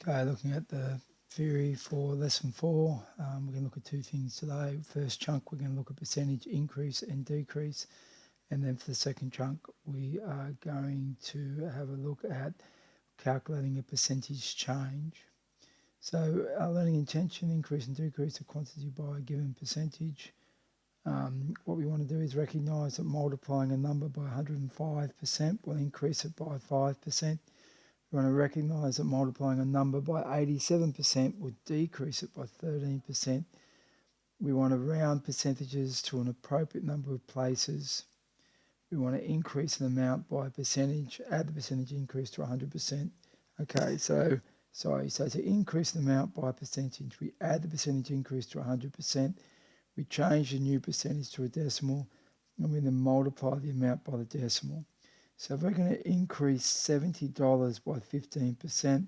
Okay, looking at the theory for lesson 4, we're going to look at two things today. First chunk, we're going to look at percentage increase and decrease. And then for the second chunk, we are going to have a look at calculating a percentage change. So our learning intention, increase and decrease of quantity by a given percentage. What we want to do is recognise that multiplying a number by 105% will increase it by 5%. We want to recognise that multiplying a number by 87% would decrease it by 13%. We want to round percentages to an appropriate number of places. We want to increase an amount by a percentage, add the percentage increase to 100%. Okay, so to increase the amount by a percentage, we add the percentage increase to 100%. We change the new percentage to a decimal, and we then multiply the amount by the decimal. So if we're going to increase $70 by 15%,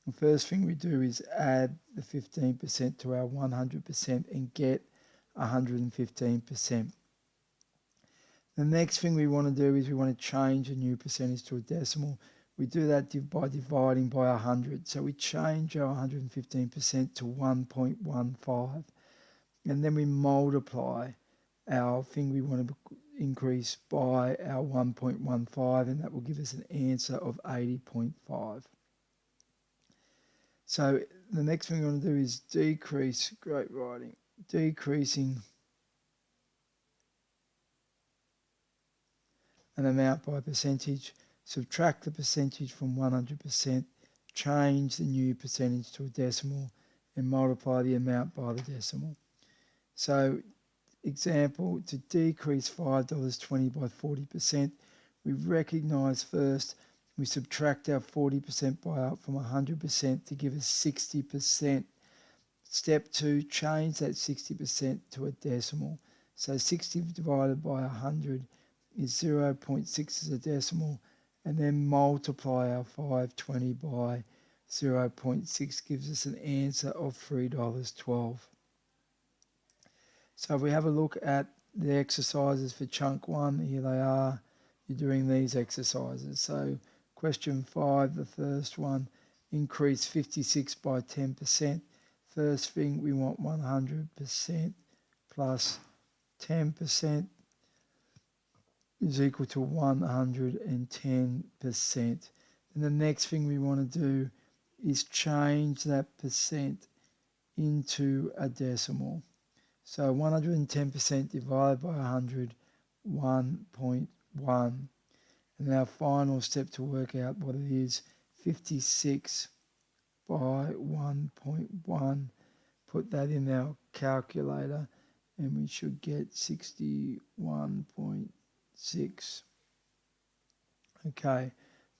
the first thing we do is add the 15% to our 100% and get 115%. The next thing we want to do is we want to change a new percentage to a decimal. We do that by dividing by 100. So we change our 115% to 1.15. And then we multiply our thing we want to increase by our 1.15, and that will give us an answer of 80.5. So the next thing we want to do is decrease, great writing, decreasing an amount by a percentage, subtract the percentage from 100%, change the new percentage to a decimal, and multiply the amount by the decimal. So example, to decrease $5.20 by 40%, we recognise first we subtract our 40% from 100% to give us 60%. Step 2, change that 60% to a decimal. So 60 divided by 100 is 0.6 as a decimal, and then multiply our 520 by 0.6 gives us an answer of $3.12. So if we have a look at the exercises for chunk 1, here they are. You're doing these exercises. So question 5, the first one, increase 56 by 10%. First thing, we want 100% plus 10% is equal to 110%. And the next thing we want to do is change that percent into a decimal. So 110% divided by 100, 1.1. And our final step to work out what it is, 56 by 1.1. Put that in our calculator and we should get 61.6. Okay,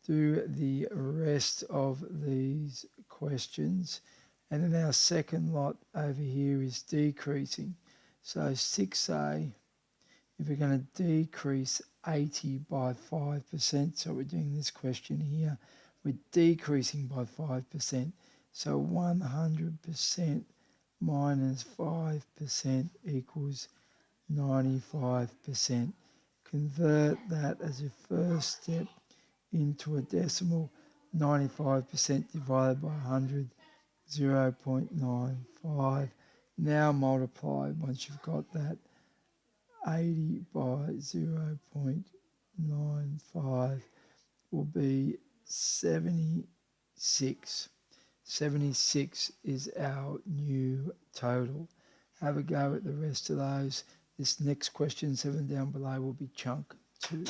do the rest of these questions. And then our second lot over here is decreasing. So 6A, if we're going to decrease 80 by 5%, so we're doing this question here, we're decreasing by 5%. So 100% minus 5% equals 95%. Convert that as a first step into a decimal. 95% divided by 100, 0.95. Now multiply, once you've got that, 80 by 0.95 will be 76. 76 is our new total. Have a go at the rest of those. This next question, 7 down below, will be chunk 2.